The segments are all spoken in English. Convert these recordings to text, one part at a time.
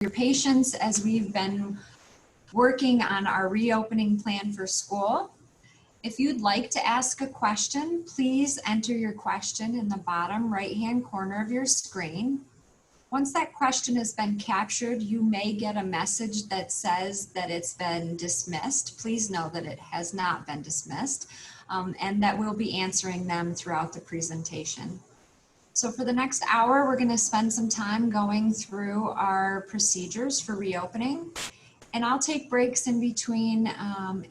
your patience as we've been working on our reopening plan for school. If you'd like to ask a question, please enter your question in the bottom right-hand corner of your screen. Once that question has been captured, you may get a message that says that it's been dismissed. Please know that it has not been dismissed, and that we'll be answering them throughout the presentation. So for the next hour, we're going to spend some time going through our procedures for reopening. And I'll take breaks in between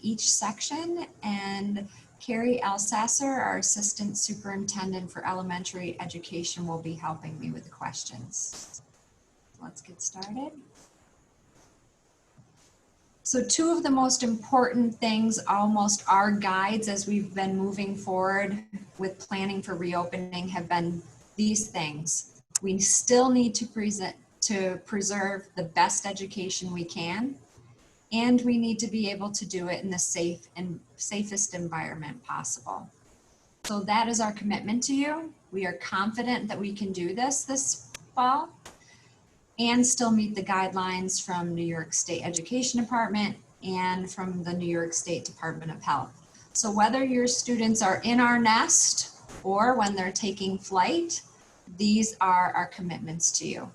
each section, and Carrie Alsasser, our Assistant Superintendent for Elementary Education, will be helping me with the questions. Let's get started. So two of the most important things, almost our guides as we've been moving forward with planning for reopening, have been these things. We still need to preserve the best education we can, and we need to be able to do it in the safest environment possible. So that is our commitment to you. We are confident that we can do this fall and still meet the guidelines from New York State Education Department and from the New York State Department of Health. So whether your students are in our nest or when they're taking flight, these are our commitments to you.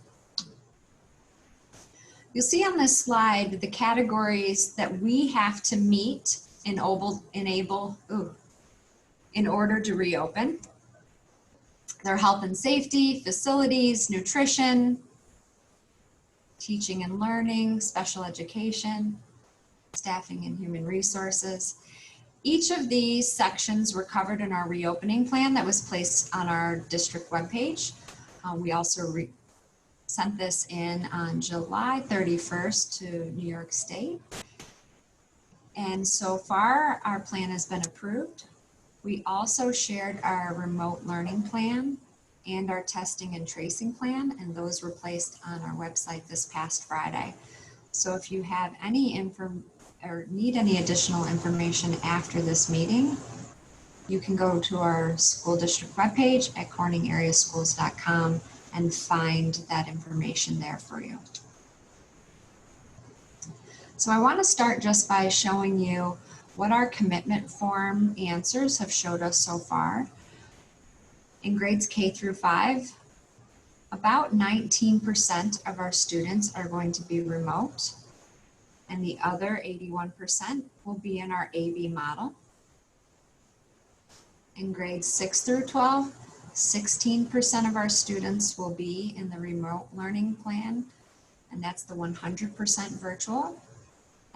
You'll see on this slide the categories that we have to meet in order to reopen. They're health and safety, facilities, nutrition, teaching and learning, special education, staffing and human resources. Each of these sections were covered in our reopening plan that was placed on our district webpage. We also sent this in on July 31st to New York State. And so far, our plan has been approved. We also shared our remote learning plan and our testing and tracing plan, and those were placed on our website this past Friday. So if you have any or need any additional information after this meeting, you can go to our school district webpage at corningareaschools.com and find that information there for you. So I want to start just by showing you what our commitment form answers have showed us so far. In grades K through 5, about 19% of our students are going to be remote, and the other 81% will be in our AB model. In grades 6 through 12, 16% of our students will be in the remote learning plan, and that's the 100% virtual,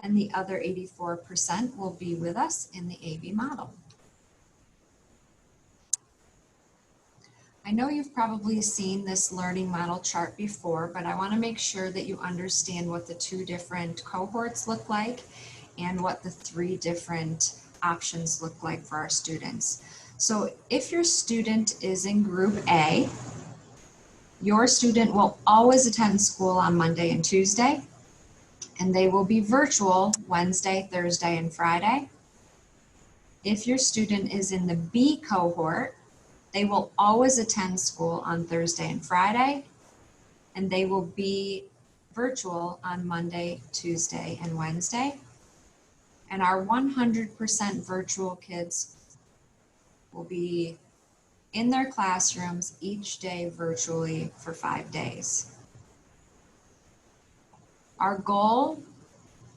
and the other 84% will be with us in the AB model. I know you've probably seen this learning model chart before, but I want to make sure that you understand what the two different cohorts look like and what the three different options look like for our students. So if your student is in group A, your student will always attend school on Monday and Tuesday, and they will be virtual Wednesday, Thursday, and Friday. If your student is in the B cohort, they will always attend school on Thursday and Friday, and they will be virtual on Monday, Tuesday, and Wednesday. And our 100% virtual kids will be in their classrooms each day virtually for 5 days. Our goal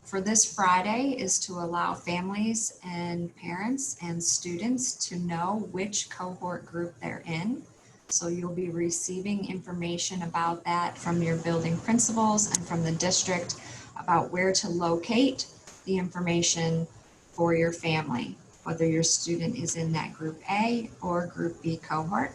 for this Friday is to allow families and parents and students to know which cohort group they're in. So you'll be receiving information about that from your building principals and from the district about where to locate the information for your family, whether your student is in that group A or group B cohort.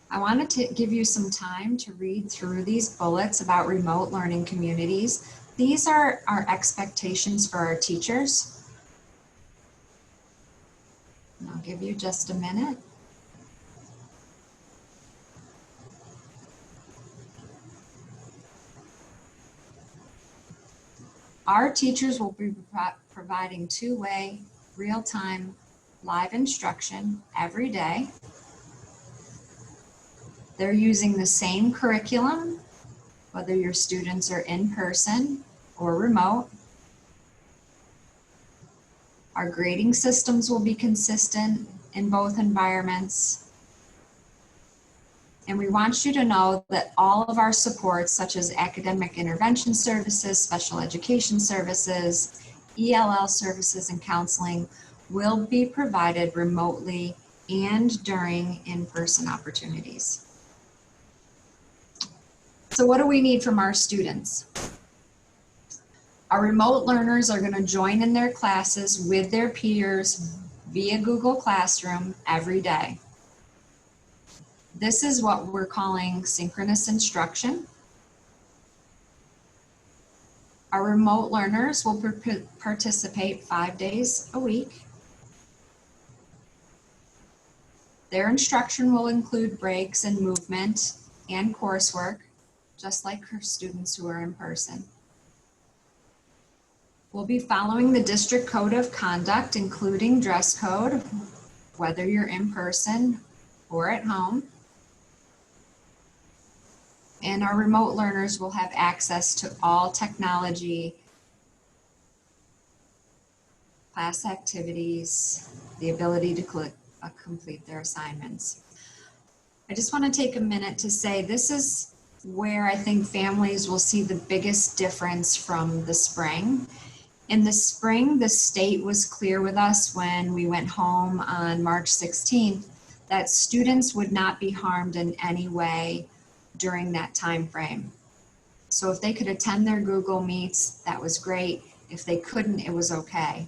I wanted to give you some time to read through these bullets about remote learning communities. These are our expectations for our teachers. And I'll give you just a minute. Our teachers will be providing two-way, real-time, live instruction every day. They're using the same curriculum, whether your students are in person or remote. Our grading systems will be consistent in both environments. And we want you to know that all of our supports, such as academic intervention services, special education services, ELL services, and counseling, will be provided remotely and during in-person opportunities. So what do we need from our students? Our remote learners are going to join in their classes with their peers via Google Classroom every day. This is what we're calling synchronous instruction. Our remote learners will participate 5 days a week. Their instruction will include breaks and movement and coursework, just like our students who are in person. We'll be following the district code of conduct, including dress code, whether you're in person or at home. And our remote learners will have access to all technology, class activities, the ability to complete their assignments. I just want to take a minute to say this is where I think families will see the biggest difference from the spring. In the spring, the state was clear with us when we went home on March 16th that students would not be harmed in any way during that time frame. So if they could attend their Google Meets, that was great. If they couldn't, it was okay.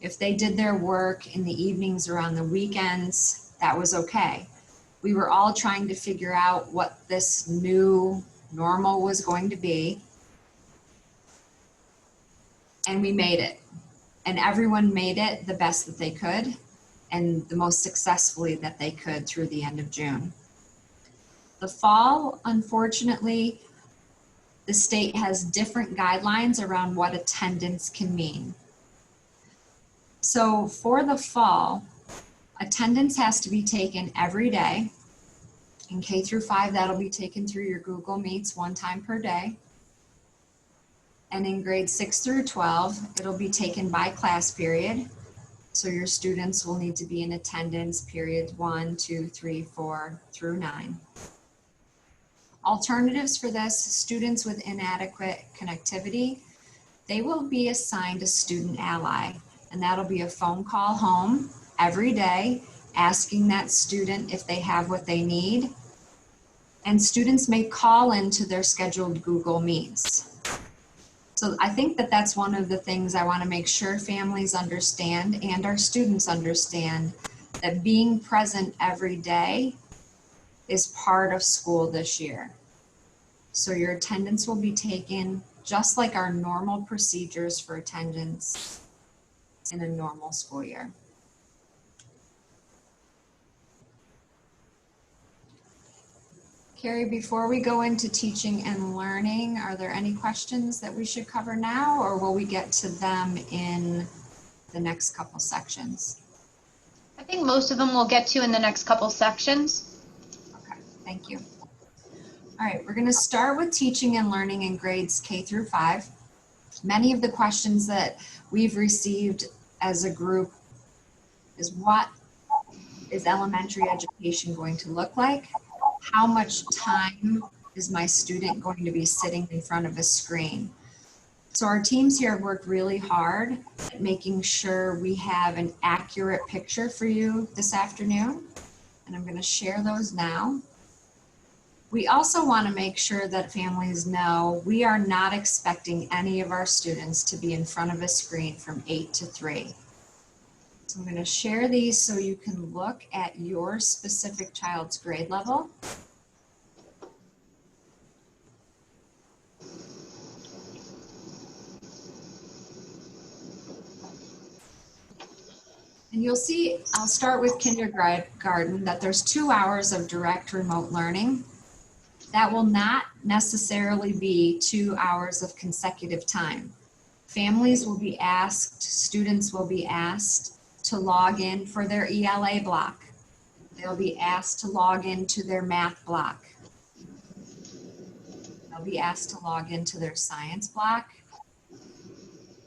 If they did their work in the evenings or on the weekends, that was okay. We were all trying to figure out what this new normal was going to be. And we made it. And everyone made it the best that they could and the most successfully that they could through the end of June. The fall, unfortunately, the state has different guidelines around what attendance can mean. So for the fall, attendance has to be taken every day. In K through 5, that'll be taken through your Google Meets 1 time per day. And in grades 6 through 12, it'll be taken by class period. So your students will need to be in attendance periods 1, 2, 3, 4 through 9. Alternatives for this, students with inadequate connectivity, they will be assigned a student ally, and that'll be a phone call home every day asking that student if they have what they need. And students may call into their scheduled Google Meets. So I think that that's one of the things I want to make sure families understand and our students understand, that being present every day is part of school this year. So your attendance will be taken just like our normal procedures for attendance in a normal school year. Carrie, before we go into teaching and learning, are there any questions that we should cover now, or will we get to them in the next couple sections? I think most of them we'll get to in the next couple sections. Okay, thank you. All right, we're going to start with teaching and learning in grades K through 5. Many of the questions that we've received as a group is, what is elementary education going to look like? How much time is my student going to be sitting in front of a screen? So our teams here have worked really hard at making sure we have an accurate picture for you this afternoon, and I'm going to share those now. We also want to make sure that families know we are not expecting any of our students to be in front of a screen from 8 to 3. So I'm going to share these so you can look at your specific child's grade level. And you'll see, I'll start with kindergarten, that there's 2 hours of direct remote learning. That will not necessarily be 2 hours of consecutive time. Families will be asked, students will be asked to log in for their ELA block. They'll be asked to log into their math block. They'll be asked to log into their science block,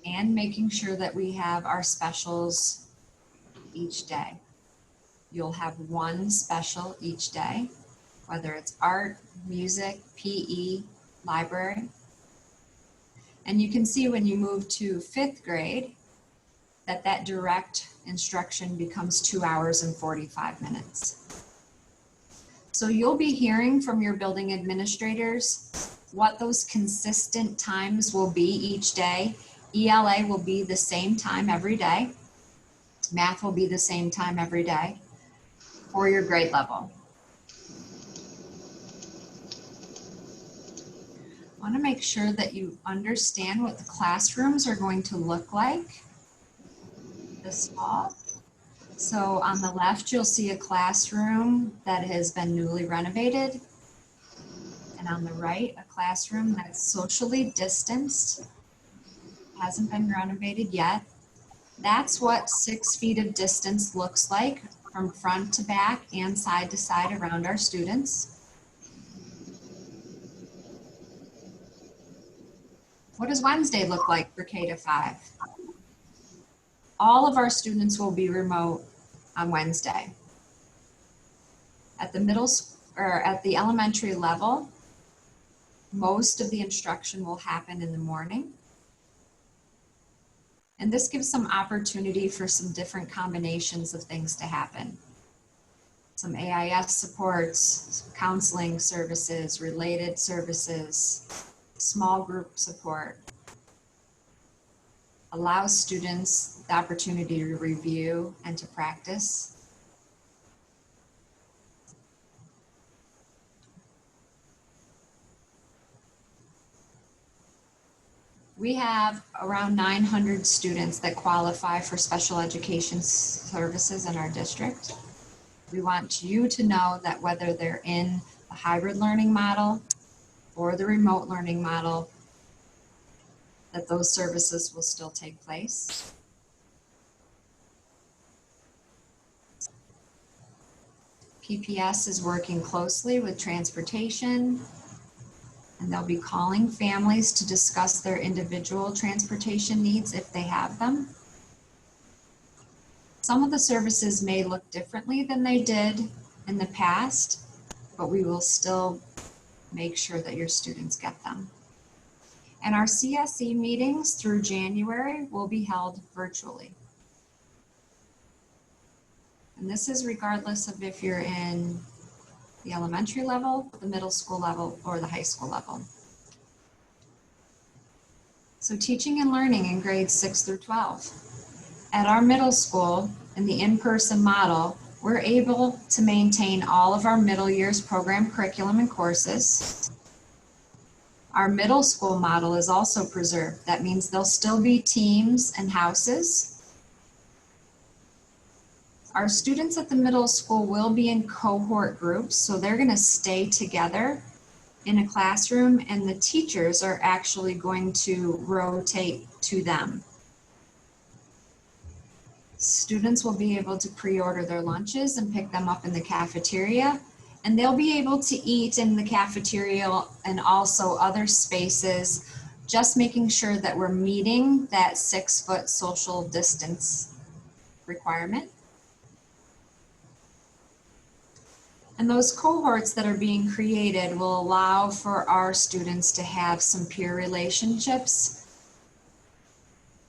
and making sure that we have our specials each day. You'll have one special each day, whether it's art, music, PE, library. And you can see when you move to 5th grade that direct instruction becomes 2 hours and 45 minutes. So you'll be hearing from your building administrators what those consistent times will be each day. ELA will be the same time every day. Math will be the same time every day for your grade level. I want to make sure that you understand what the classrooms are going to look like this fall. So on the left, you'll see a classroom that has been newly renovated. And on the right, a classroom that's socially distanced, hasn't been renovated yet. That's what 6 feet of distance looks like from front to back and side to side around our students. What does Wednesday look like for K to 5? All of our students will be remote on Wednesday. At the middle or at the elementary level, most of the instruction will happen in the morning. And this gives some opportunity for some different combinations of things to happen. Some AIS supports, some counseling services, related services, small group support. Allows students the opportunity to review and to practice. We have around 900 students that qualify for special education services in our district. We want you to know that whether they're in the hybrid learning model or the remote learning model, that those services will still take place. PPS is working closely with transportation, and they'll be calling families to discuss their individual transportation needs if they have them. Some of the services may look differently than they did in the past, but we will still make sure that your students get them. And our CSE meetings through January will be held virtually. And this is regardless of if you're in the elementary level, the middle school level, or the high school level. So teaching and learning in grades 6 through 12. At our middle school, in the in-person model, we're able to maintain all of our middle years program curriculum and courses. Our middle school model is also preserved. That means there'll still be teams and houses. Our students at the middle school will be in cohort groups, so they're going to stay together in a classroom, and the teachers are actually going to rotate to them. Students will be able to pre-order their lunches and pick them up in the cafeteria, and they'll be able to eat in the cafeteria and also other spaces, just making sure that we're meeting that 6-foot social distance requirement. And those cohorts that are being created will allow for our students to have some peer relationships,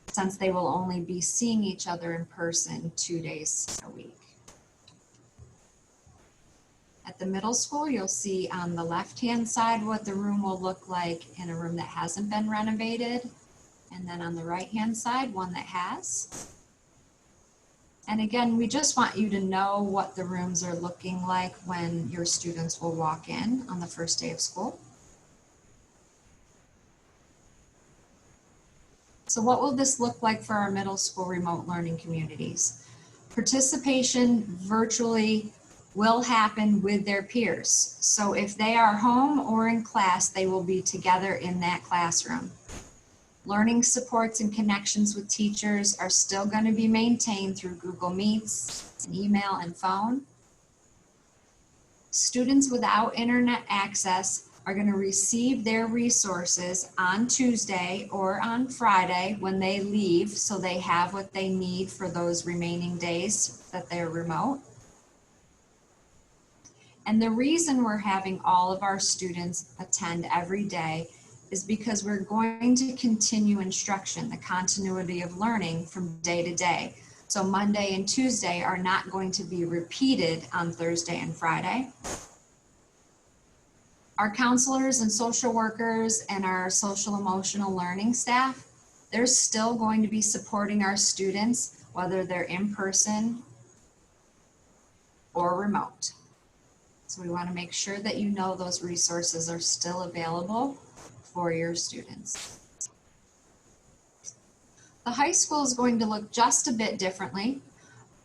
since they will only be seeing each other in person 2 days a week. At the middle school, you'll see on the left-hand side what the room will look like in a room that hasn't been renovated. And then on the right-hand side, one that has. And again, we just want you to know what the rooms are looking like when your students will walk in on the first day of school. So what will this look like for our middle school remote learning communities? Participation virtually will happen with their peers. So if they are home or in class, they will be together in that classroom. Learning supports and connections with teachers are still going to be maintained through Google Meets, and email and phone. Students without internet access are going to receive their resources on Tuesday or on Friday when they leave, so they have what they need for those remaining days that they're remote. And the reason we're having all of our students attend every day is because we're going to continue instruction, the continuity of learning from day to day. So Monday and Tuesday are not going to be repeated on Thursday and Friday. Our counselors and social workers and our social emotional learning staff, they're still going to be supporting our students, whether they're in person or remote. So we want to make sure that you know those resources are still available for your students. The high school is going to look just a bit differently.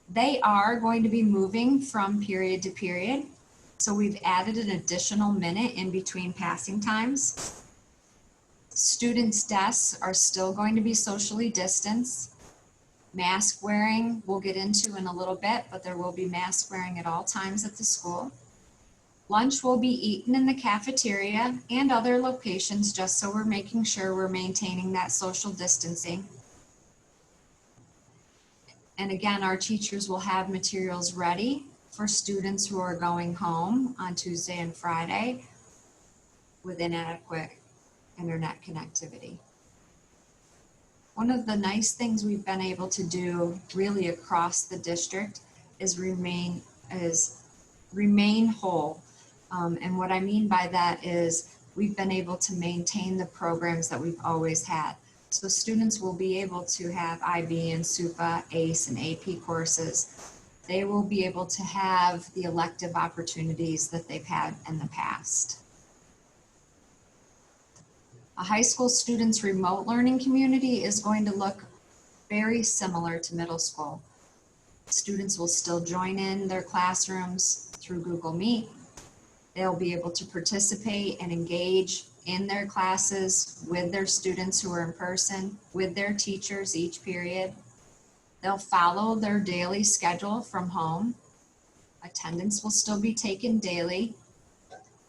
They are going to be moving from period to period. So we've added an additional minute in between passing times. Students' desks are still going to be socially distanced. Mask wearing we'll get into in a little bit, but there will be mask wearing at all times at the school. Lunch will be eaten in the cafeteria and other locations, just so we're making sure we're maintaining that social distancing. And again, our teachers will have materials ready for students who are going home on Tuesday and Friday with inadequate internet connectivity. One of the nice things we've been able to do really across the district is remain whole. And what I mean by that is we've been able to maintain the programs that we've always had. So students will be able to have IB and SUPA, ACE, and AP courses. They will be able to have the elective opportunities that they've had in the past. A high school student's remote learning community is going to look very similar to middle school. Students will still join in their classrooms through Google Meet. They'll be able to participate and engage in their classes with their students who are in person, with their teachers each period. They'll follow their daily schedule from home. Attendance will still be taken daily,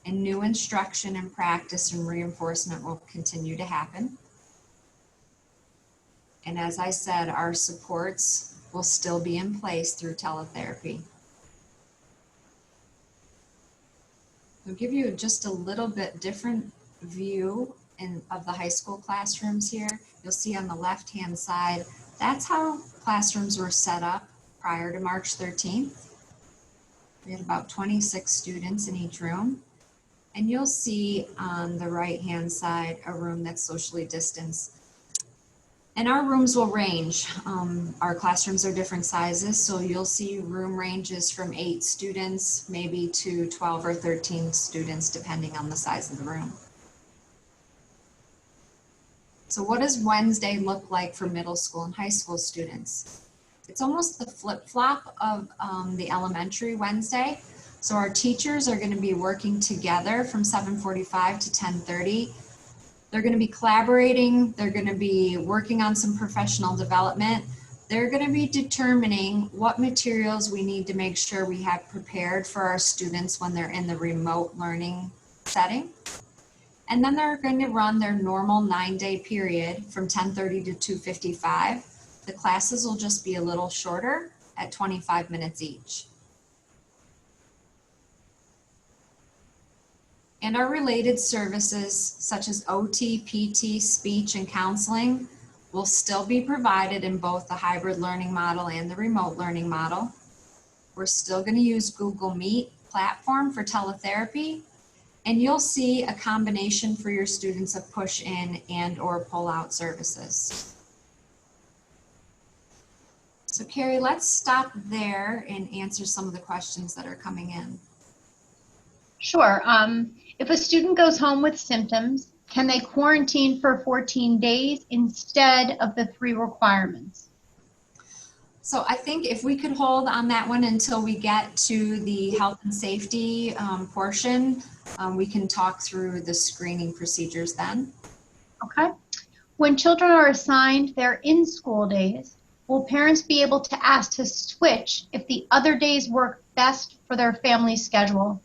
and new instruction and practice and reinforcement will continue to happen. And as I said, our supports will still be in place through teletherapy. I'll give you just a little bit different view of the high school classrooms here. You'll see on the left-hand side, that's how classrooms were set up prior to March 13th. We had about 26 students in each room. And you'll see on the right-hand side a room that's socially distanced. And our rooms will range. Our classrooms are different sizes, so you'll see room ranges from 8 students, maybe to 12 or 13 students, depending on the size of the room. So what does Wednesday look like for middle school and high school students? It's almost the flip-flop of the elementary Wednesday. So our teachers are going to be working together from 7:45 to 10:30. They're going to be collaborating. They're going to be working on some professional development. They're going to be determining what materials we need to make sure we have prepared for our students when they're in the remote learning setting. And then they're going to run their normal 9-day period from 10:30 to 2:55. The classes will just be a little shorter at 25 minutes each. And our related services such as OT, PT, speech, and counseling will still be provided in both the hybrid learning model and the remote learning model. We're still going to use Google Meet platform for teletherapy, and you'll see a combination for your students of push in and or pull out services. So Carrie, let's stop there and answer some of the questions that are coming in. Sure. If a student goes home with symptoms, can they quarantine for 14 days instead of the 3 requirements? So I think if we could hold on that one until we get to the health and safety portion, we can talk through the screening procedures then. Okay. When children are assigned their in-school days, will parents be able to ask to switch if the other days work best for their family schedule?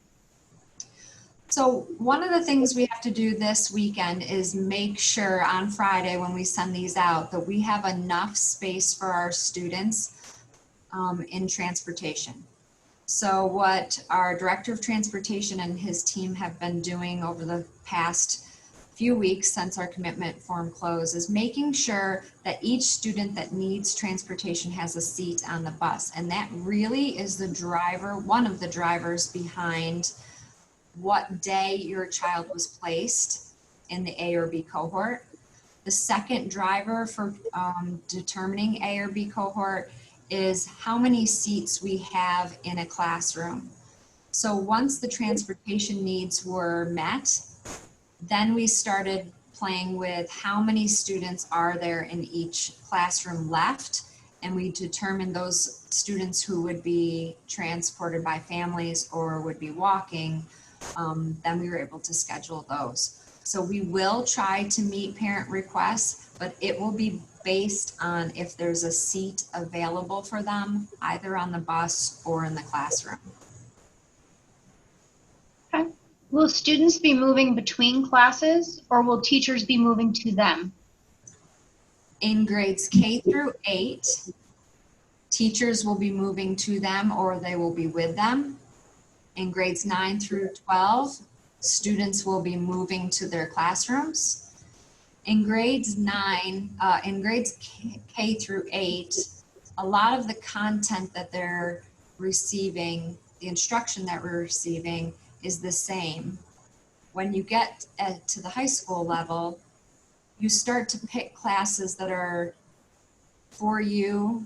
So one of the things we have to do this weekend is make sure on Friday when we send these out that we have enough space for our students in transportation. So what our Director of Transportation and his team have been doing over the past few weeks since our commitment form closed is making sure that each student that needs transportation has a seat on the bus. And that really is the driver, one of the drivers behind what day your child was placed in the A or B cohort. The second driver for determining A or B cohort is how many seats we have in a classroom. So once the transportation needs were met, then we started playing with how many students are there in each classroom left, and we determined those students who would be transported by families or would be walking, then we were able to schedule those. So we will try to meet parent requests, but it will be based on if there's a seat available for them, either on the bus or in the classroom. Okay. Will students be moving between classes or will teachers be moving to them? In grades K through 8, teachers will be moving to them or they will be with them. In grades 9 through 12, students will be moving to their classrooms. In grades K through 8, a lot of the content that they're receiving, the instruction that we're receiving is the same. When you get to the high school level, you start to pick classes that are for you,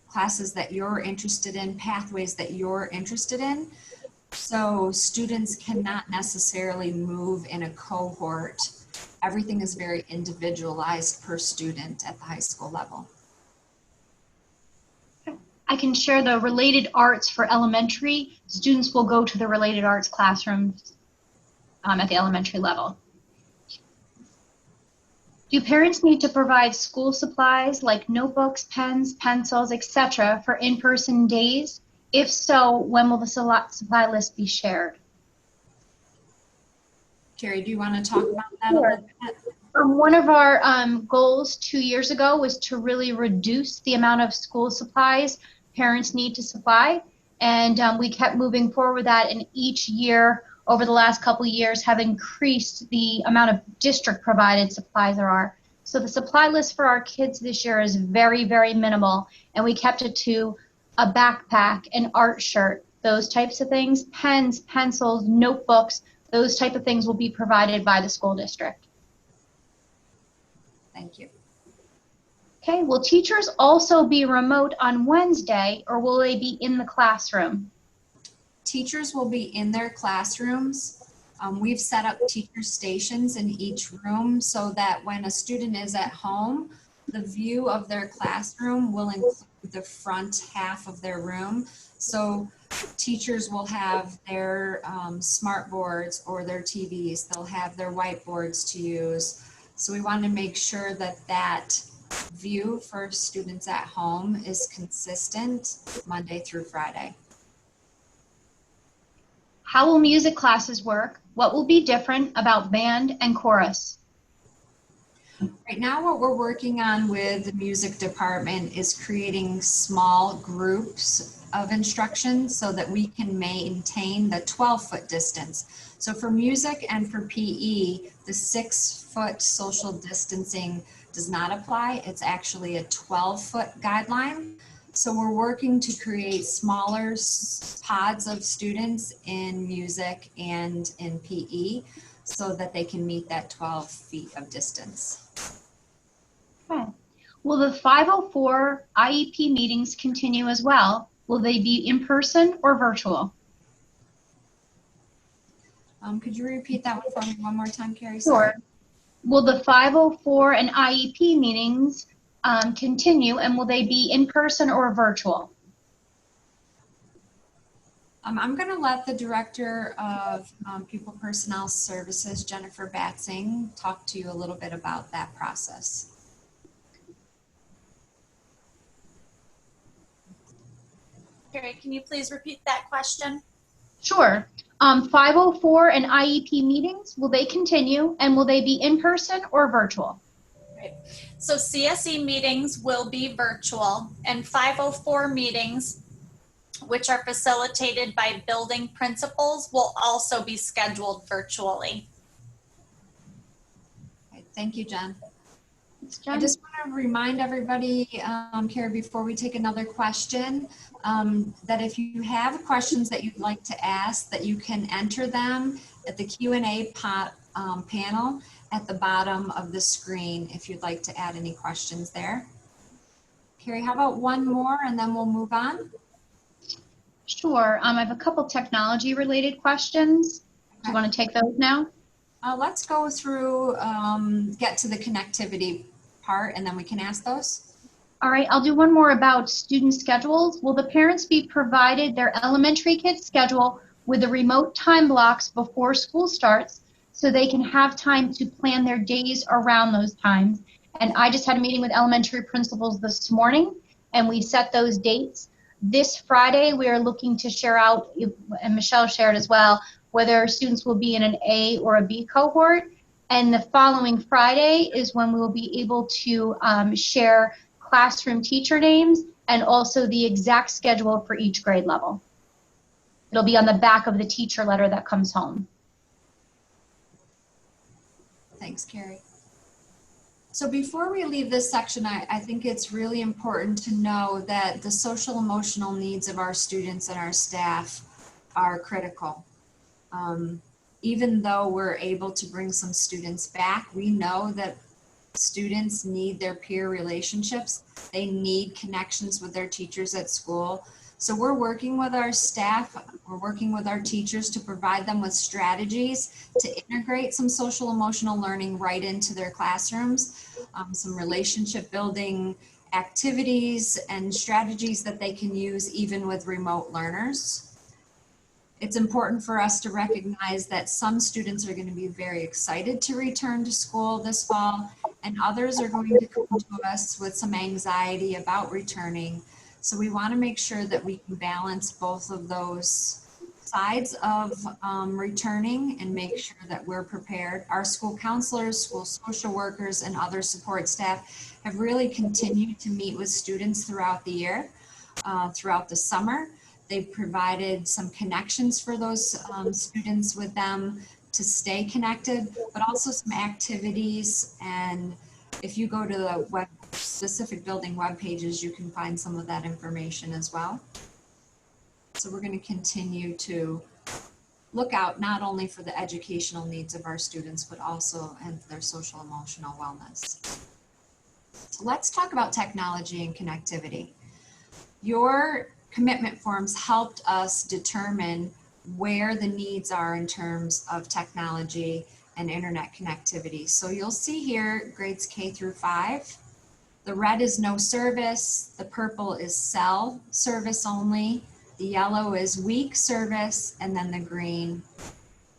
classes that you're interested in, pathways that you're interested in. So students cannot necessarily move in a cohort. Everything is very individualized per student at the high school level. I can share the related arts for elementary. Students will go to the related arts classrooms at the elementary level. Do parents need to provide school supplies like notebooks, pens, pencils, etc. for in-person days? If so, when will the supply list be shared? Carrie, do you want to talk about that a little bit? One of our goals 2 years ago was to really reduce the amount of school supplies parents need to supply. And we kept moving forward with that. And each year over the last couple of years have increased the amount of district provided supplies there are. So the supply list for our kids this year is very, very minimal. And we kept it to a backpack, an art shirt, those types of things, pens, pencils, notebooks, those type of things will be provided by the school district. Thank you. Okay, will teachers also be remote on Wednesday or will they be in the classroom? Teachers will be in their classrooms. We've set up teacher stations in each room so that when a student is at home, the view of their classroom will include the front half of their room. So teachers will have their smart boards or their TVs. They'll have their whiteboards to use. So we want to make sure that that view for students at home is consistent Monday through Friday. How will music classes work? What will be different about band and chorus? Right now, what we're working on with the music department is creating small groups of instruction so that we can maintain the 12-foot distance. So for music and for PE, the 6-foot social distancing does not apply. It's actually a 12-foot guideline. So we're working to create smaller pods of students in music and in PE so that they can meet that 12 feet of distance. Okay. Will the 504 IEP meetings continue as well? Will they be in person or virtual? Could you repeat that one for me one more time, Carrie? Sure. Will the 504 and IEP meetings continue, and will they be in person or virtual? I'm going to let the Director of Pupil Personnel Services, Jennifer Batzing, talk to you a little bit about that process. Carrie, can you please repeat that question? Sure. 504 and IEP meetings, will they continue, and will they be in person or virtual? Right. So CSE meetings will be virtual, and 504 meetings, which are facilitated by building principals, will also be scheduled virtually. Okay, thank you, Jen. Thanks, I Jen. just want to remind everybody, Carrie, before we take another question, that if you have questions that you'd like to ask, that you can enter them at the Q&A panel at the bottom of the screen if you'd like to add any questions there. Carrie, how about one more and then we'll move on? Sure. I have a couple technology related questions. Do you want to take those now? Let's go through, get to the connectivity part, and then we can ask those. All right, I'll do one more about student schedules. Will the parents be provided their elementary kids schedule with the remote time blocks before school starts so they can have time to plan their days around those times? And I just had a meeting with elementary principals this morning, and we set those dates. This Friday, we are looking to share out, and Michelle shared as well, whether students will be in an A or a B cohort. And the following Friday is when we will be able to share classroom teacher names and also the exact schedule for each grade level. It'll be on the back of the teacher letter that comes home. Thanks, Carrie. So before we leave this section, I think it's really important to know that the social emotional needs of our students and our staff are critical. Even though we're able to bring some students back, we know that students need their peer relationships. They need connections with their teachers at school. So we're working with our staff, we're working with our teachers to provide them with strategies to integrate some social emotional learning right into their classrooms, some relationship building activities and strategies that they can use even with remote learners. It's important for us to recognize that some students are going to be very excited to return to school this fall, and others are going to come to us with some anxiety about returning. So we want to make sure that we can balance both of those sides of returning and make sure that we're prepared. Our school counselors, school social workers, and other support staff have really continued to meet with students throughout the year, throughout the summer. They've provided some connections for those students with them to stay connected, but also some activities. And if you go to the specific building web pages, you can find some of that information as well. So we're going to continue to look out not only for the educational needs of our students, but also and their social emotional wellness. So let's talk about technology and connectivity. Your commitment forms helped us determine where the needs are in terms of technology and internet connectivity. So you'll see here grades K through 5. The red is no service, the purple is cell service only, the yellow is weak service, and then the green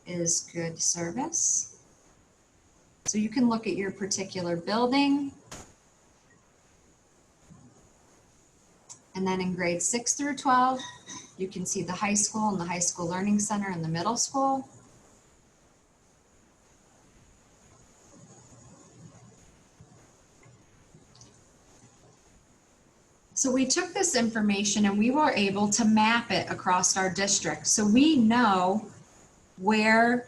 is good service. So you can look at your particular building. And then in grades 6 through 12, you can see the high school and the high school learning center and the middle school. So we took this information and we were able to map it across our district. So we know where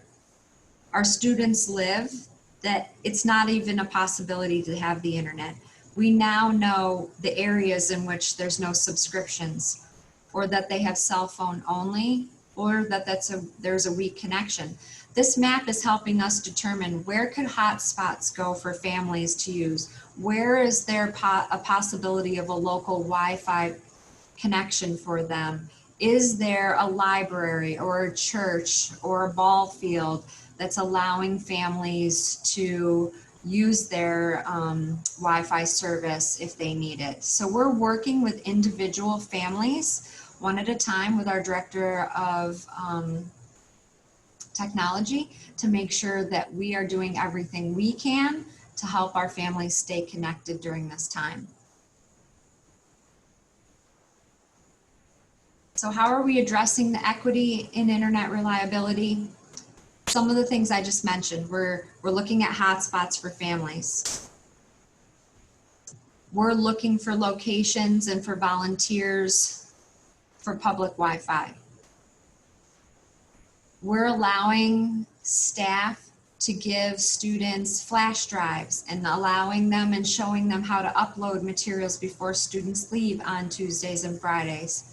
our students live, that it's not even a possibility to have the internet. We now know the areas in which there's no subscriptions, or that they have cell phone only, or that there's a weak connection. This map is helping us determine where could hotspots go for families to use. Where is there a possibility of a local Wi-Fi connection for them? Is there a library or a church or a ball field that's allowing families to use their Wi-Fi service if they need it? So we're working with individual families one at a time with our director of technology to make sure that we are doing everything we can to help our families stay connected during this time. So how are we addressing the equity in internet reliability? Some of the things I just mentioned, we're looking at hotspots for families. We're looking for locations and for volunteers for public Wi-Fi. We're allowing staff to give students flash drives and allowing them and showing them how to upload materials before students leave on Tuesdays and Fridays.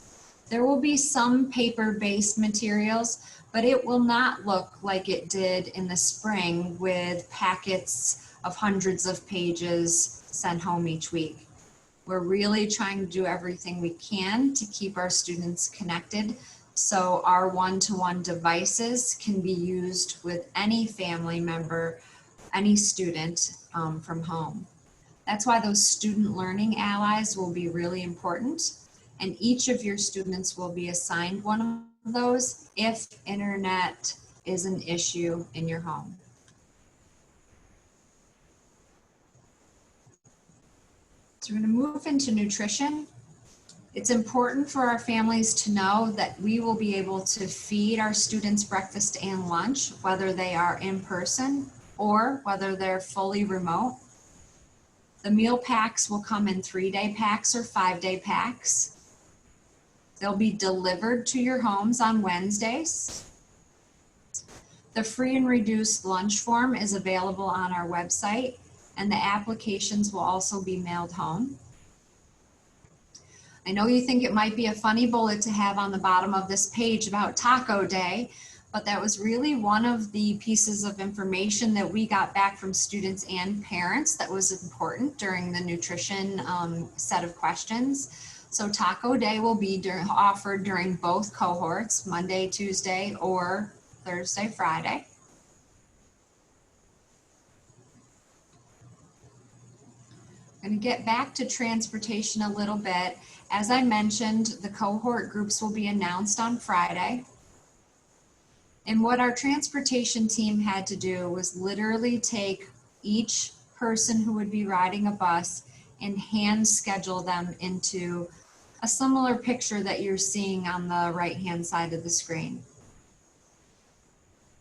There will be some paper-based materials, but it will not look like it did in the spring with packets of hundreds of pages sent home each week. We're really trying to do everything we can to keep our students connected, so our one-to-one devices can be used with any family member, any student from home. That's why those student learning allies will be really important, and each of your students will be assigned one of those if internet is an issue in your home. So we're going to move into nutrition. It's important for our families to know that we will be able to feed our students breakfast and lunch, whether they are in person or whether they're fully remote. The meal packs will come in 3-day packs or 5-day packs. They'll be delivered to your homes on Wednesdays. The free and reduced lunch form is available on our website, and the applications will also be mailed home. I know you think it might be a funny bullet to have on the bottom of this page about Taco Day, but that was really one of the pieces of information that we got back from students and parents that was important during the nutrition set of questions. So Taco Day will be offered during both cohorts, Monday, Tuesday, or Thursday, Friday. I'm going to get back to transportation a little bit. As I mentioned, the cohort groups will be announced on Friday. And what our transportation team had to do was literally take each person who would be riding a bus and hand schedule them into a similar picture that you're seeing on the right-hand side of the screen.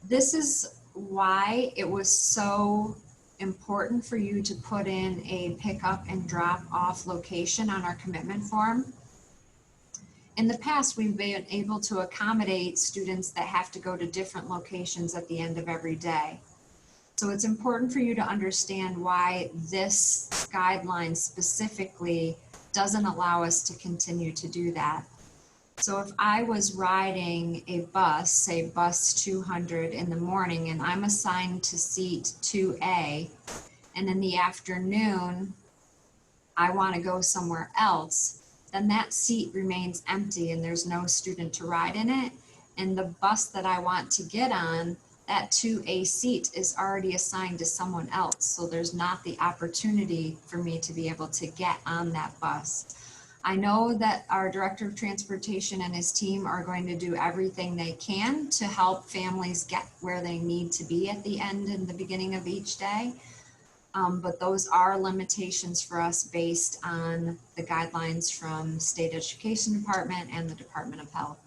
This is why it was so important for you to put in a pickup and drop off location on our commitment form. In the past, we've been able to accommodate students that have to go to different locations at the end of every day. So it's important for you to understand why this guideline specifically doesn't allow us to continue to do that. So if I was riding a bus, say bus 200 in the morning, and I'm assigned to seat 2A, and in the afternoon, I want to go somewhere else, then that seat remains empty and there's no student to ride in it. And the bus that I want to get on, that 2A seat is already assigned to someone else. So there's not the opportunity for me to be able to get on that bus. I know that our Director of Transportation and his team are going to do everything they can to help families get where they need to be at the end and the beginning of each day. But those are limitations for us based on the guidelines from State Education Department and the Department of Health.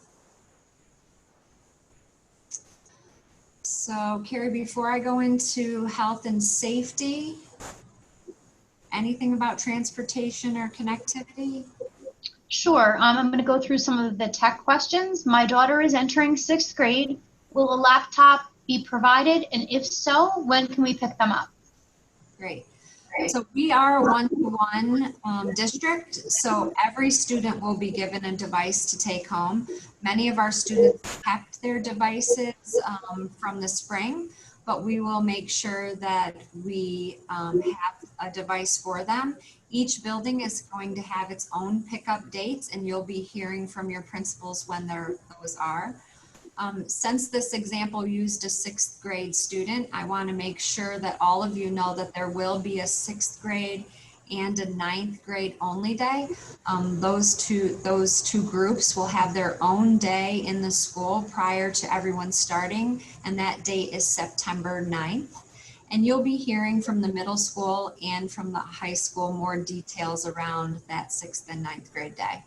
So Carrie, before I go into health and safety, anything about transportation or connectivity? Sure. I'm going to go through some of the tech questions. My daughter is entering 6th grade. Will a laptop be provided? And if so, when can we pick them up? Great. So we are a one-to-one district, so every student will be given a device to take home. Many of our students kept their devices from the spring, but we will make sure that we have a device for them. Each building is going to have its own pickup dates, and you'll be hearing from your principals when those are. Since this example used a 6th grade student, I want to make sure that all of you know that there will be a 6th grade and a 9th grade only day. Those two groups will have their own day in the school prior to everyone starting, and that date is September 9th. And you'll be hearing from the middle school and from the high school more details around that 6th and 9th grade day.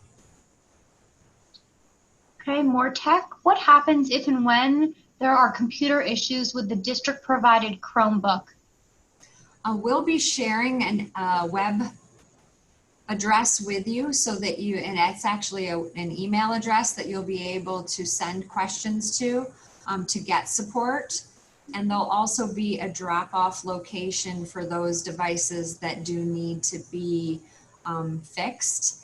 Okay, more tech. What happens if and when there are computer issues with the district provided Chromebook? We'll be sharing an web address with you so that you, and it's actually an email address that you'll be able to send questions to get support. And there'll also be a drop-off location for those devices that do need to be fixed.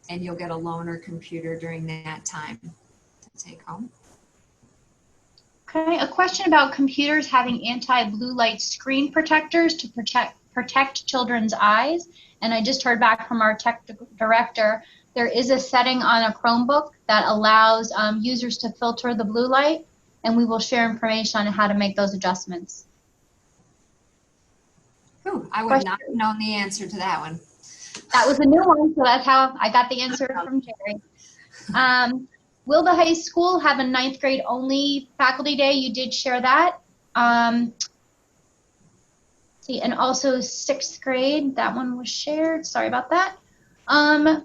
And you'll get a loaner computer during that time to take home. Okay, a question about computers having anti-blue light screen protectors to protect children's eyes. And I just heard back from our tech director, there is a setting on a Chromebook that allows users to filter the blue light, and we will share information on how to make those adjustments. Ooh, I would not have known the answer to that one. That was a new one, so that's how I got the answer from Jerry. Will the high school have a 9th grade only faculty day? You did share that. See, and also 6th grade, that one was shared. Sorry about that. Let's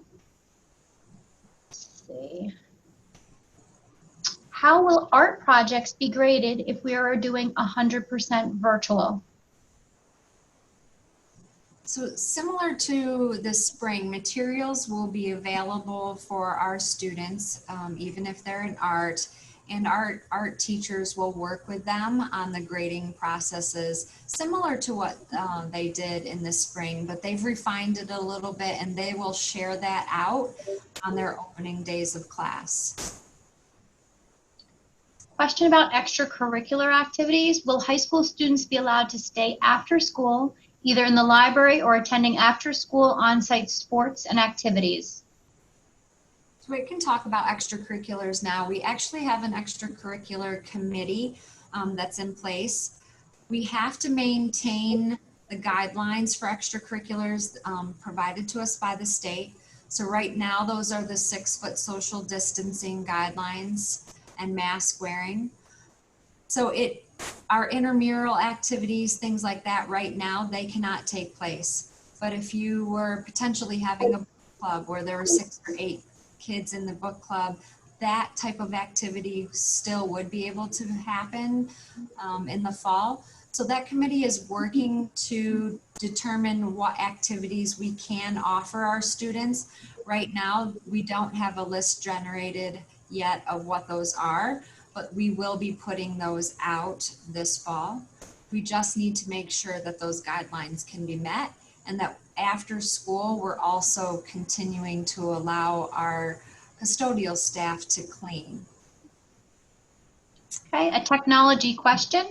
see. How will art projects be graded if we are doing 100% virtual? So similar to the spring, materials will be available for our students, even if they're in art, and art teachers will work with them on the grading processes, similar to what they did in the spring, but they've refined it a little bit, and they will share that out on their opening days of class. Question about extracurricular activities. Will high school students be allowed to stay after school, either in the library or attending after-school on-site sports and activities? So we can talk about extracurriculars now. We actually have an extracurricular committee that's in place. We have to maintain the guidelines for extracurriculars provided to us by the state. So right now, those are the 6-foot social distancing guidelines and mask wearing. So our intramural activities, things like that, right now, they cannot take place. But if you were potentially having a book club where there were 6 or 8 kids in the book club, that type of activity still would be able to happen in the fall. So that committee is working to determine what activities we can offer our students. Right now, we don't have a list generated yet of what those are, but we will be putting those out this fall. We just need to make sure that those guidelines can be met, and that after school, we're also continuing to allow our custodial staff to clean. Okay, a technology question.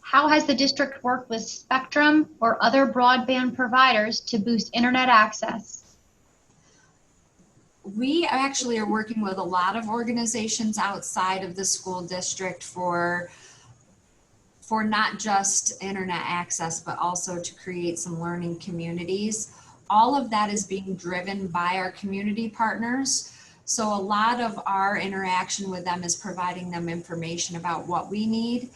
How has the district worked with Spectrum or other broadband providers to boost internet access? We actually are working with a lot of organizations outside of the school district for not just internet access, but also to create some learning communities. All of that is being driven by our community partners. So a lot of our interaction with them is providing them information about what we need.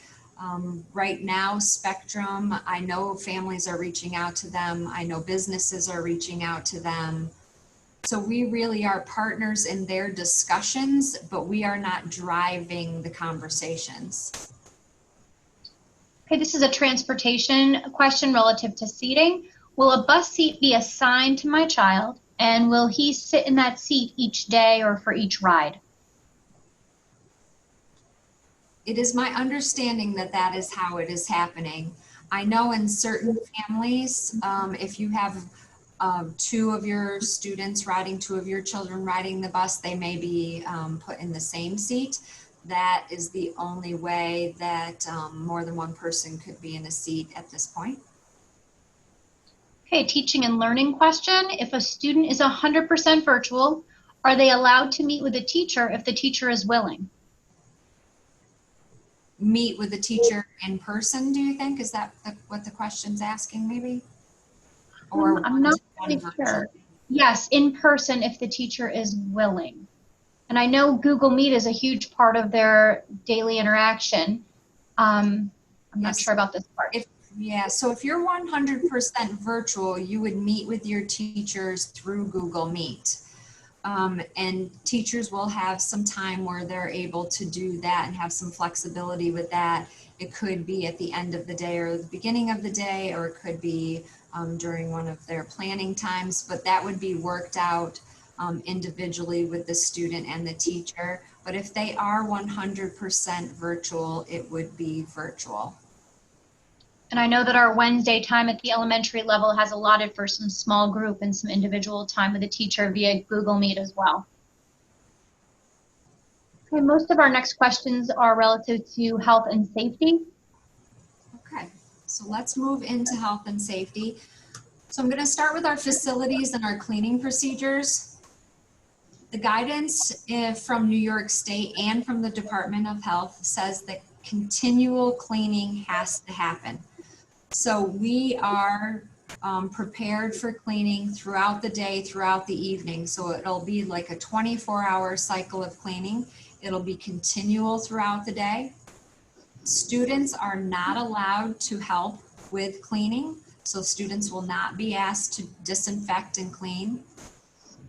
Right now, Spectrum, I know families are reaching out to them. I know businesses are reaching out to them. So we really are partners in their discussions, but we are not driving the conversations. Okay, this is a transportation question relative to seating. Will a bus seat be assigned to my child, and will he sit in that seat each day or for each ride? It is my understanding that that is how it is happening. I know in certain families, if you have 2 of your students riding, 2 of your children riding the bus, they may be put in the same seat. That is the only way that more than one person could be in a seat at this point. Okay, teaching and learning question. If a student is 100% virtual, are they allowed to meet with a teacher if the teacher is willing? Meet with the teacher in person, do you think? Is that what the question's asking, maybe? Or I'm not one-to-one really sure. virtual? Yes, in person if the teacher is willing. And I know Google Meet is a huge part of their daily interaction. I'm not sure about this part. So if you're 100% virtual, you would meet with your teachers through Google Meet. And teachers will have some time where they're able to do that and have some flexibility with that. It could be at the end of the day or the beginning of the day, or it could be during one of their planning times, but that would be worked out individually with the student and the teacher. But if they are 100% virtual, it would be virtual. And I know that our Wednesday time at the elementary level has allotted for some small group and some individual time with the teacher via Google Meet as well. Okay, most of our next questions are relative to health and safety. Okay, so let's move into health and safety. So I'm going to start with our facilities and our cleaning procedures. The guidance from New York State and from the Department of Health says that continual cleaning has to happen. So we are prepared for cleaning throughout the day, throughout the evening. So it'll be like a 24-hour cycle of cleaning. It'll be continual throughout the day. Students are not allowed to help with cleaning. So students will not be asked to disinfect and clean.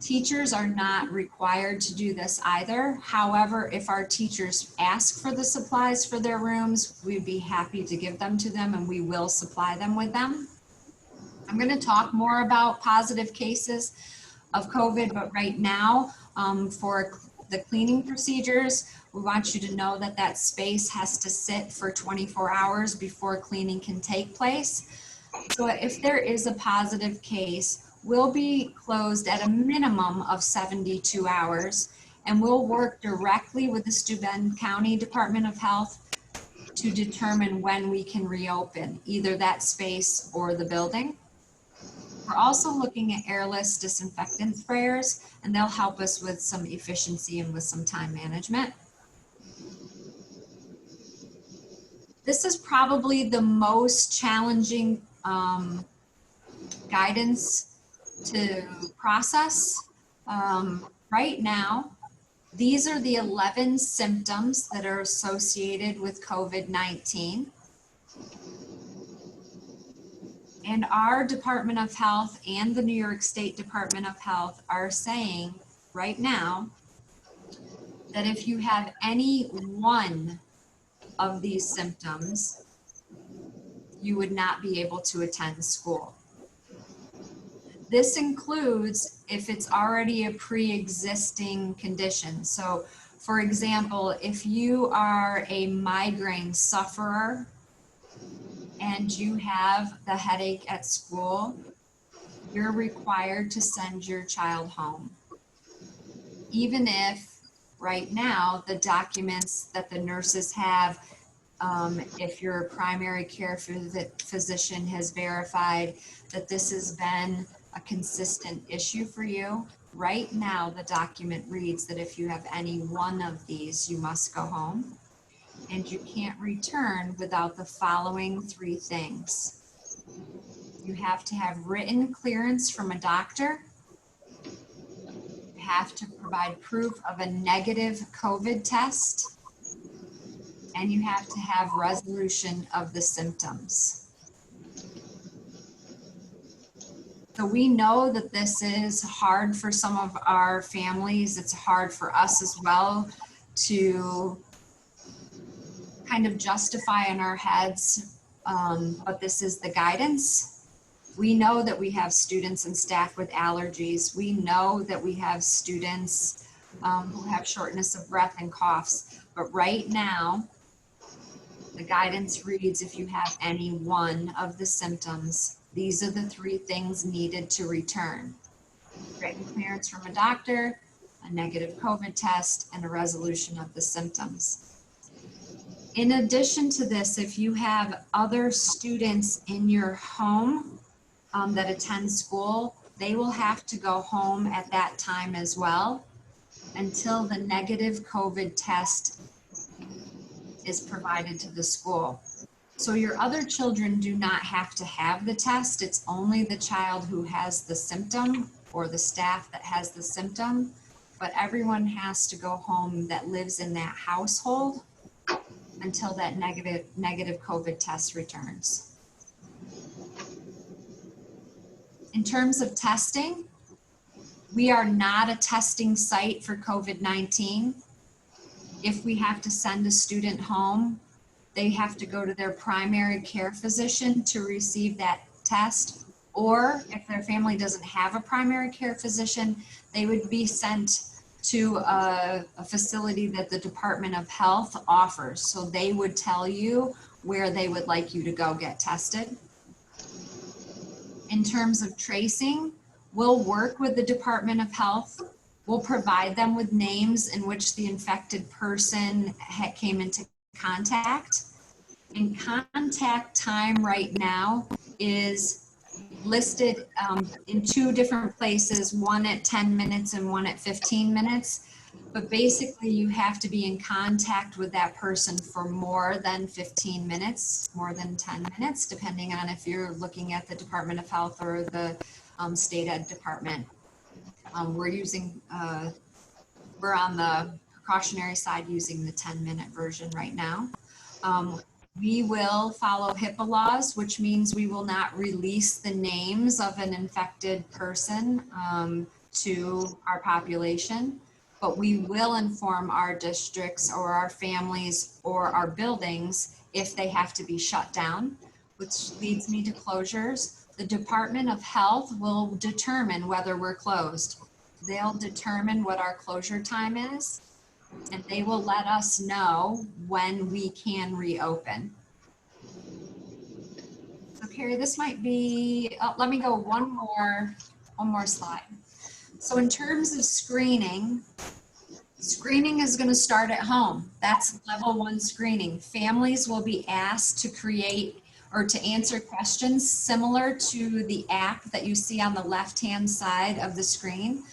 Teachers are not required to do this either. However, if our teachers ask for the supplies for their rooms, we'd be happy to give them to them, and we will supply them with them. I'm going to talk more about positive cases of COVID, but right now, for the cleaning procedures, we want you to know that that space has to sit for 24 hours before cleaning can take place. So if there is a positive case, we'll be closed at a minimum of 72 hours, and we'll work directly with the Steuben County Department of Health to determine when we can reopen either that space or the building. We're also looking at airless disinfectant sprayers, and they'll help us with some efficiency and with some time management. This is probably the most challenging guidance to process. Right now, these are the 11 symptoms that are associated with COVID-19. And our Department of Health and the New York State Department of Health are saying right now that if you have any one of these symptoms, you would not be able to attend school. This includes if it's already a pre-existing condition. So for example, if you are a migraine sufferer and you have the headache at school, you're required to send your child home. Even if right now the documents that the nurses have, if your primary care physician has verified that this has been a consistent issue for you, right now the document reads that if you have any one of these, you must go home, and you can't return without the following 3 things. You have to have written clearance from a doctor. You have to provide proof of a negative COVID test, and you have to have resolution of the symptoms. So we know that this is hard for some of our families. It's hard for us as well to kind of justify in our heads, but this is the guidance. We know that we have students and staff with allergies. We know that we have students who have shortness of breath and coughs. But right now, the guidance reads if you have any one of the symptoms, these are the 3 things needed to return. Written clearance from a doctor, a negative COVID test, and a resolution of the symptoms. In addition to this, if you have other students in your home that attend school, they will have to go home at that time as well until the negative COVID test is provided to the school. So your other children do not have to have the test. It's only the child who has the symptom or the staff that has the symptom, but everyone has to go home that lives in that household until that negative COVID test returns. In terms of testing, We are not a testing site for COVID-19. If we have to send a student home, they have to go to their primary care physician to receive that test. Or if their family doesn't have a primary care physician, they would be sent to a facility that the Department of Health offers. So they would tell you where they would like you to go get tested. In terms of tracing, we'll work with the Department of Health. We'll provide them with names in which the infected person came into contact. And contact time right now is listed in two different places, one at 10 minutes and one at 15 minutes. But basically you have to be in contact with that person for more than 15 minutes, more than 10 minutes, depending on if you're looking at the Department of Health or the State Ed Department. We're on the precautionary side using the 10-minute version right now. We will follow HIPAA laws, which means we will not release the names of an infected person to our population, but we will inform our districts or our families or our buildings if they have to be shut down, which leads me to closures. The Department of Health will determine whether we're closed. They'll determine what our closure time is, and they will let us know when we can reopen. So Carrie, this might be, let me go one more slide. So in terms of screening is going to start at home. That's level 1 screening. Families will be asked to create or to answer questions similar to the app that you see on the left-hand side of the screen.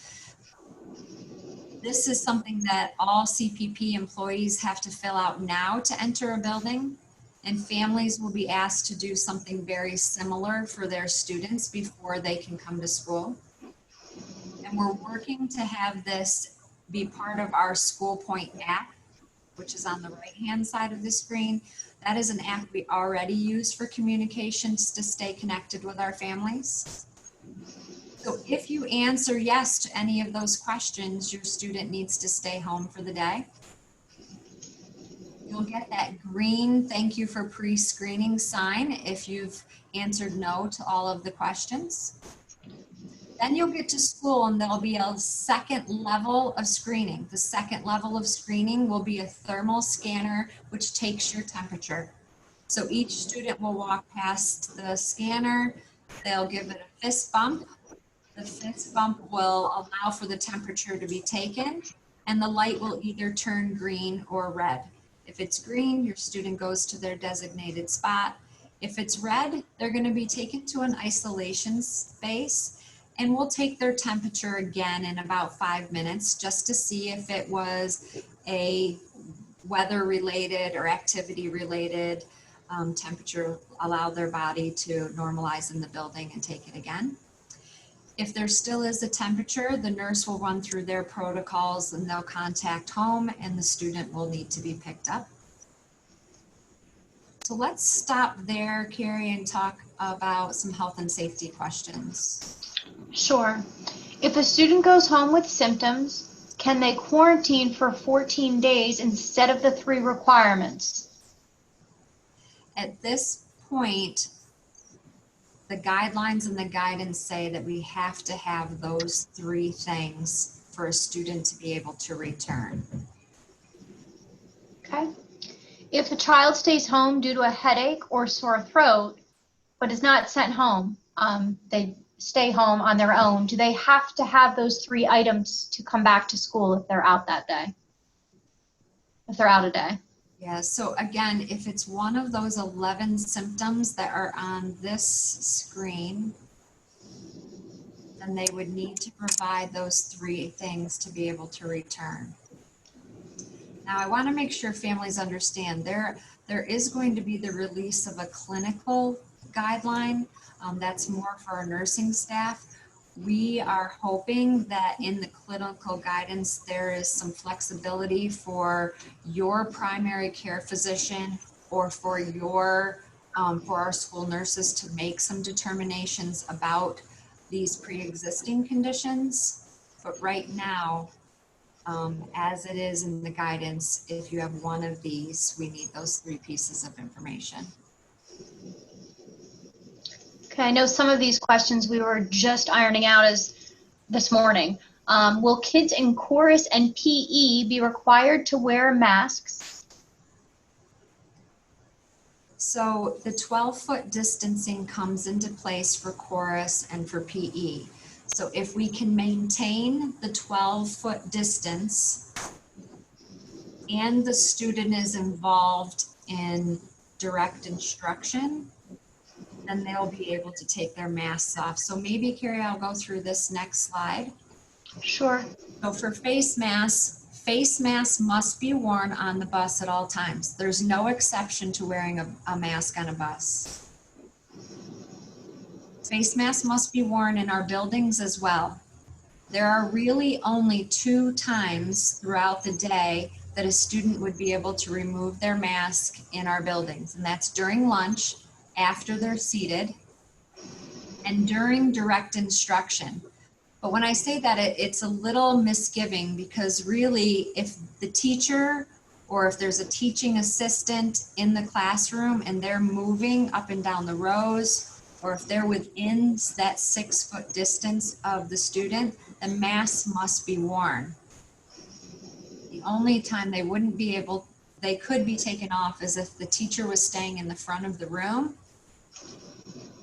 This is something that all CPP employees have to fill out now to enter a building, and families will be asked to do something very similar for their students before they can come to school. And we're working to have this be part of our School Point app, which is on the right-hand side of the screen. That is an app we already use for communications to stay connected with our families. So if you answer yes to any of those questions, your student needs to stay home for the day. You'll get that green thank you for pre-screening sign if you've answered no to all of the questions. Then you'll get to school and there'll be a second level of screening. The second level of screening will be a thermal scanner, which takes your temperature. So each student will walk past the scanner. They'll give it a fist bump. The fist bump will allow for the temperature to be taken, and the light will either turn green or red. If it's green, your student goes to their designated spot. If it's red, they're going to be taken to an isolation space, and we'll take their temperature again in about 5 minutes just to see if it was a weather related or activity related temperature, allow their body to normalize in the building and take it again. If there still is a temperature, the nurse will run through their protocols and they'll contact home and the student will need to be picked up. So let's stop there, Carrie, and talk about some health and safety questions. Sure. If a student goes home with symptoms, can they quarantine for 14 days instead of the 3 requirements? At this point, the guidelines and the guidance say that we have to have those 3 things for a student to be able to return. Okay. If the child stays home due to a headache or sore throat, but is not sent home, they stay home on their own, do they have to have those 3 items to come back to school if they're out that day? If they're out a day? Yeah, so again, if it's one of those 11 symptoms that are on this screen, then they would need to provide those 3 things to be able to return. Now, I want to make sure families understand there is going to be the release of a clinical guideline that's more for our nursing staff. We are hoping that in the clinical guidance, there is some flexibility for your primary care physician or for our school nurses to make some determinations about these pre-existing conditions. But right now, as it is in the guidance, if you have one of these, we need those 3 pieces of information. Okay, I know some of these questions we were just ironing out as this morning. Will kids in chorus and PE be required to wear masks? So the 12-foot distancing comes into place for chorus and for PE. So if we can maintain the 12-foot distance and the student is involved in direct instruction, then they'll be able to take their masks off. So maybe, Carrie, I'll go through this next slide. Sure. So for face masks must be worn on the bus at all times. There's no exception to wearing a mask on a bus. Face masks must be worn in our buildings as well. There are really only 2 times throughout the day that a student would be able to remove their mask in our buildings, and that's during lunch, after they're seated, and during direct instruction. But when I say that, it's a little misgiving, because really, if the teacher or if there's a teaching assistant in the classroom and they're moving up and down the rows, or if they're within that 6-foot distance of the student, the mask must be worn. The only time they could be taken off is if the teacher was staying in the front of the room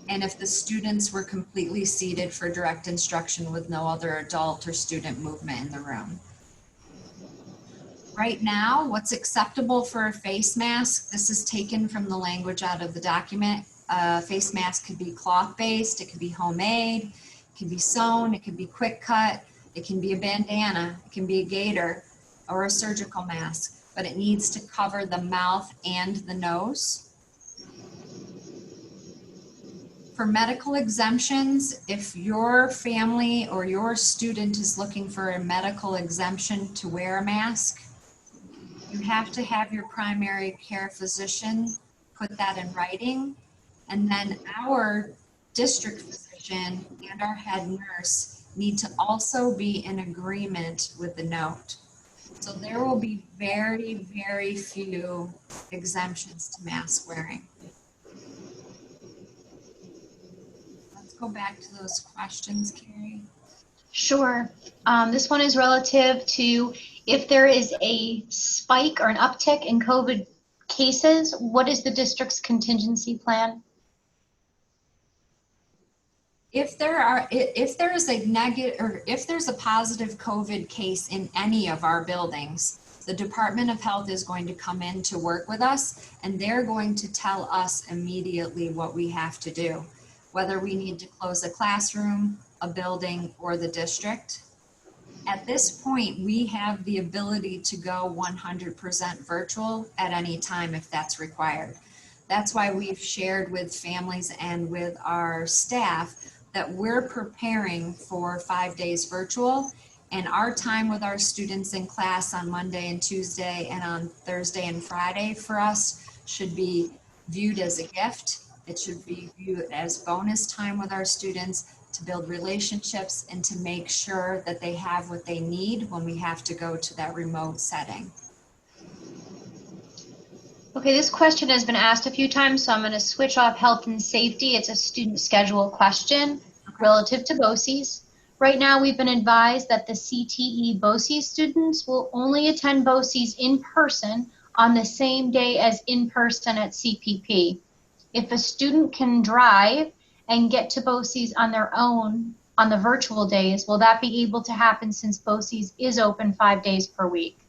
and if the students were completely seated for direct instruction with no other adult or student movement in the room. Right now, what's acceptable for a face mask, this is taken from the language out of the document. A face mask could be cloth-based, it could be homemade, it can be sewn, it can be quick cut, it can be a bandana, it can be a gaiter or a surgical mask, but it needs to cover the mouth and the nose. For medical exemptions, if your family or your student is looking for a medical exemption to wear a mask, you have to have your primary care physician put that in writing, and then our district physician and our head nurse need to also be in agreement with the note. So there will be very, very few exemptions to mask wearing. Let's go back to those questions, Carrie. Sure. This one is relative to if there is a spike or an uptick in COVID cases, what is the district's contingency plan? If there is a negative, or if there's a positive COVID case in any of our buildings, the Department of Health is going to come in to work with us, and they're going to tell us immediately what we have to do, whether we need to close a classroom, a building, or the district. At this point, we have the ability to go 100% virtual at any time if that's required. That's why we've shared with families and with our staff that we're preparing for 5 days virtual, and our time with our students in class on Monday and Tuesday and on Thursday and Friday for us should be viewed as a gift. It should be viewed as bonus time with our students to build relationships and to make sure that they have what they need when we have to go to that remote setting. Okay, this question has been asked a few times, so I'm going to switch off health and safety. It's a student schedule question relative to BOCES. Right now, we've been advised that the CTE BOCES students will only attend BOCES in person on the same day as in person at CPP. If a student can drive and get to BOCES on their own on the virtual days, will that be able to happen since BOCES is open 5 days per week?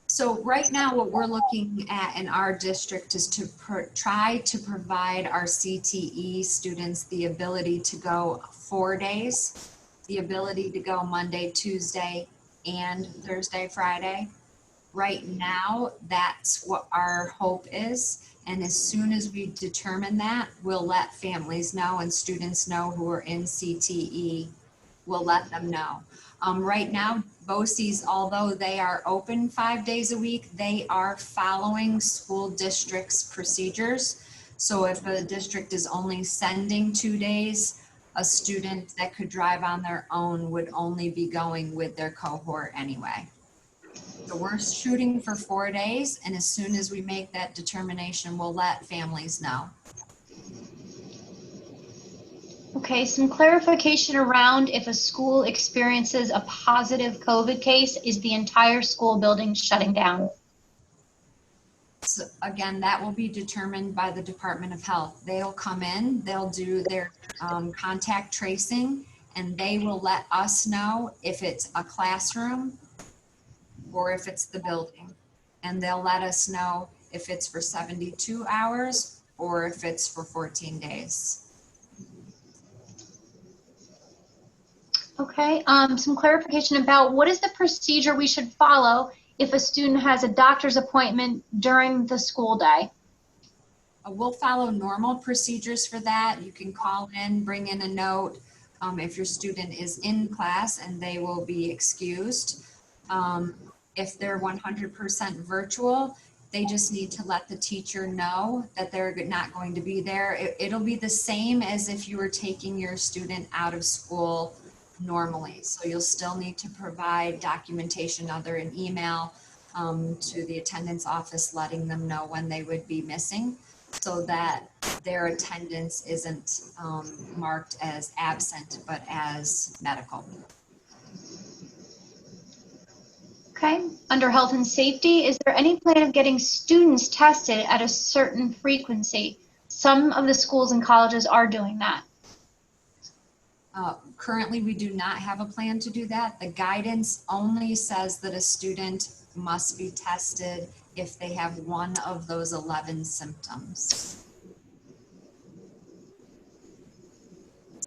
So right now, what we're looking at in our district is to try to provide our CTE students the ability to go 4 days, the ability to go Monday, Tuesday, and Thursday, Friday. Right now, that's what our hope is. And as soon as we determine that, we'll let families know and students know who are in CTE. We'll let them know. Right now, BOCES, although they are open 5 days a week, they are following school district's procedures. So if a district is only sending 2 days, a student that could drive on their own would only be going with their cohort anyway. So we're shooting for 4 days, and as soon as we make that determination, we'll let families know. Okay, some clarification around if a school experiences a positive COVID case, is the entire school building shutting down? So again, that will be determined by the Department of Health. They'll come in, they'll do their contact tracing, and they will let us know if it's a classroom or if it's the building. And they'll let us know if it's for 72 hours or if it's for 14 days. Okay, some clarification about what is the procedure we should follow if a student has a doctor's appointment during the school day? We'll follow normal procedures for that. You can call in, bring in a note if your student is in class, and they will be excused. If they're 100% virtual, they just need to let the teacher know that they're not going to be there. It'll be the same as if you were taking your student out of school normally. So you'll still need to provide documentation, either an email to the attendance office letting them know when they would be missing, so that their attendance isn't marked as absent, but as medical. Okay, under health and safety, is there any plan of getting students tested at a certain frequency? Some of the schools and colleges are doing that. Currently, we do not have a plan to do that. The guidance only says that a student must be tested if they have one of those 11 symptoms.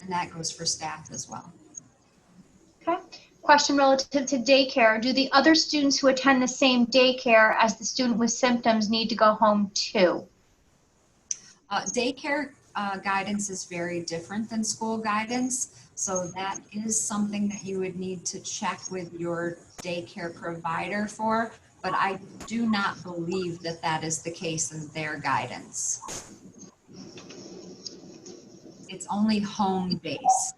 And that goes for staff as well. Okay. Question relative to daycare. Do the other students who attend the same daycare as the student with symptoms need to go home too? Daycare guidance is very different than school guidance. So that is something that you would need to check with your daycare provider for, but I do not believe that that is the case in their guidance. It's only home based.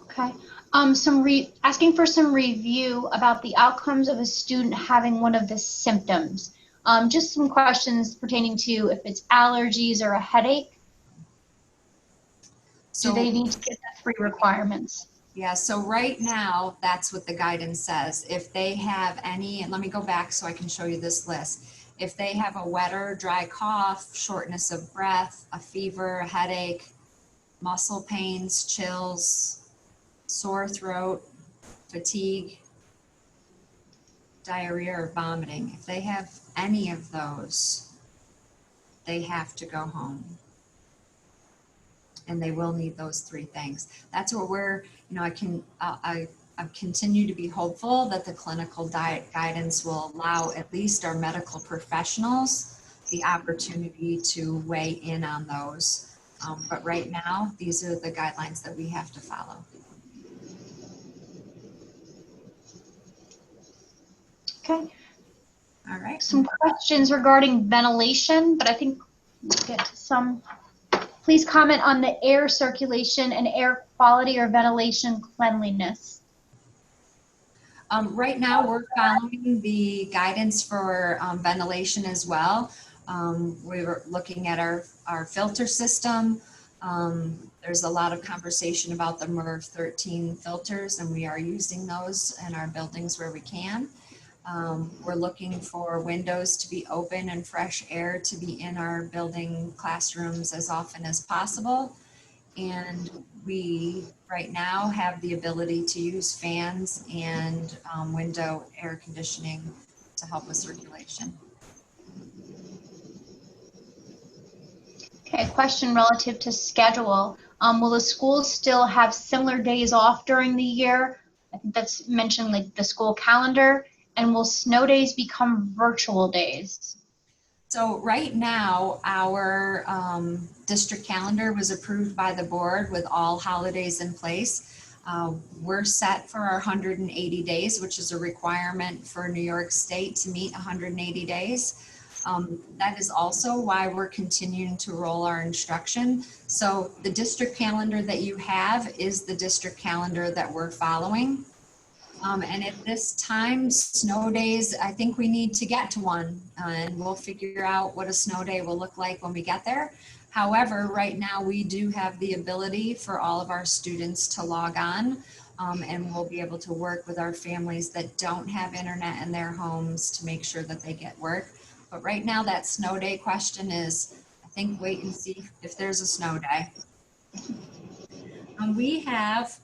Okay. Asking for some review about the outcomes of a student having one of the symptoms. Just some questions pertaining to if it's allergies or a headache. Do they need to get the 3 requirements? Yeah, so right now, that's what the guidance says. If they have any, and let me go back so I can show you this list. If they have a wet or dry cough, shortness of breath, a fever, a headache, muscle pains, chills, sore throat, fatigue, diarrhea, or vomiting, if they have any of those, they have to go home. And they will need those 3 things. That's what we're, I continue to be hopeful that the clinical diet guidance will allow at least our medical professionals the opportunity to weigh in on those. But right now, these are the guidelines that we have to follow. Okay. All right. Some questions regarding ventilation, but I think we'll get to some. Please comment on the air circulation and air quality or ventilation cleanliness. Right now, we're following the guidance for ventilation as well. We were looking at our filter system. There's a lot of conversation about the MERV 13 filters, and we are using those in our buildings where we can. We're looking for windows to be open and fresh air to be in our building classrooms as often as possible. And we right now have the ability to use fans and window air conditioning to help with circulation. Okay, question relative to schedule. Will the schools still have similar days off during the year? I think that's mentioned like the school calendar. And will snow days become virtual days? So right now, our district calendar was approved by the board with all holidays in place. We're set for our 180 days, which is a requirement for New York State to meet 180 days. That is also why we're continuing to roll our instruction. So the district calendar that you have is the district calendar that we're following. And at this time, snow days, I think we need to get to one, and we'll figure out what a snow day will look like when we get there. However, right now we do have the ability for all of our students to log on, and we'll be able to work with our families that don't have internet in their homes to make sure that they get work. But right now, that snow day question is, I think, wait and see if there's a snow day. We have,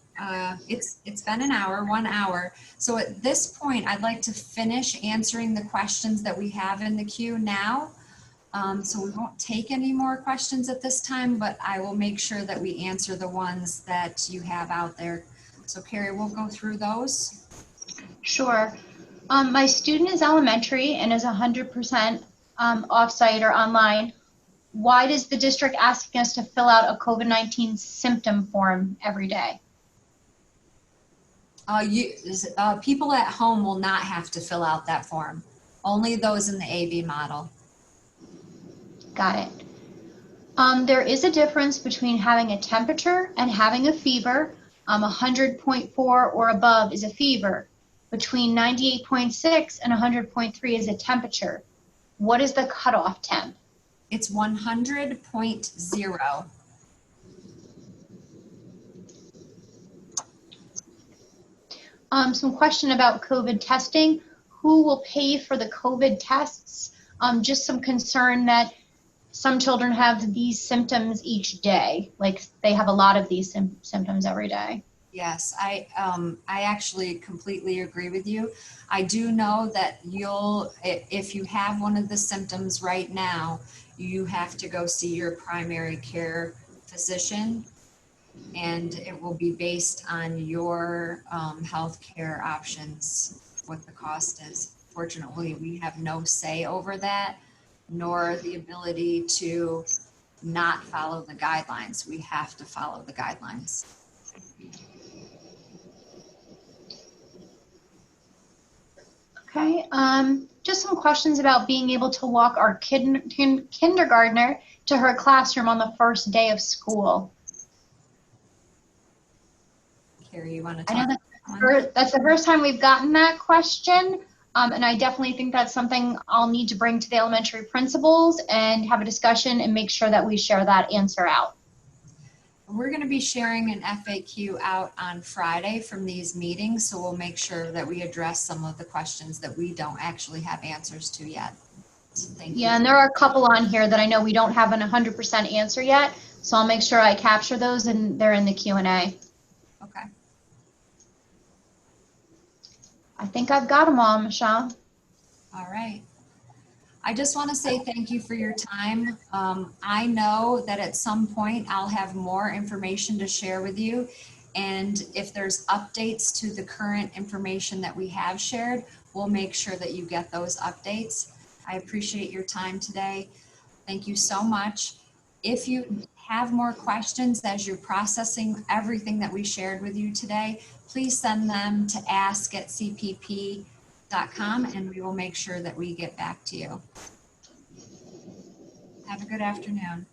it's been an hour, 1 hour. So at this point, I'd like to finish answering the questions that we have in the queue now. So we won't take any more questions at this time, but I will make sure that we answer the ones that you have out there. So Carrie, we'll go through those. Sure. My student is elementary and is 100% off-site or online. Why does the district asking us to fill out a COVID-19 symptom form every day? People at home will not have to fill out that form. Only those in the AV model. Got it. There is a difference between having a temperature and having a fever. 100.4 or above is a fever. Between 98.6 and 100.3 is a temperature. What is the cutoff temp? It's 100.0. Some question about COVID testing. Who will pay for the COVID tests? Just some concern that some children have these symptoms each day, like they have a lot of these symptoms every day. Yes, I actually completely agree with you. I do know that if you have one of the symptoms right now, you have to go see your primary care physician, and it will be based on your health care options, what the cost is. Fortunately, we have no say over that, nor the ability to not follow the guidelines. We have to follow the guidelines. Okay, just some questions about being able to walk our kindergartner to her classroom on the first day of school. Carrie, you want to talk? I know that's the first time we've gotten that question, and I definitely think that's something I'll need to bring to the elementary principals and have a discussion and make sure that we share that answer out. We're going to be sharing an FAQ out on Friday from these meetings, so we'll make sure that we address some of the questions that we don't actually have answers to yet. So thank you. Yeah, and there are a couple on here that I know we don't have an 100% answer yet, so I'll make sure I capture those and they're in the Q&A. Okay. I think I've got them all, Michelle. All right. I just want to say thank you for your time. I know that at some point I'll have more information to share with you. And if there's updates to the current information that we have shared, we'll make sure that you get those updates. I appreciate your time today. Thank you so much. If you have more questions as you're processing everything that we shared with you today, please send them to ask@cpp.com and we will make sure that we get back to you. Have a good afternoon.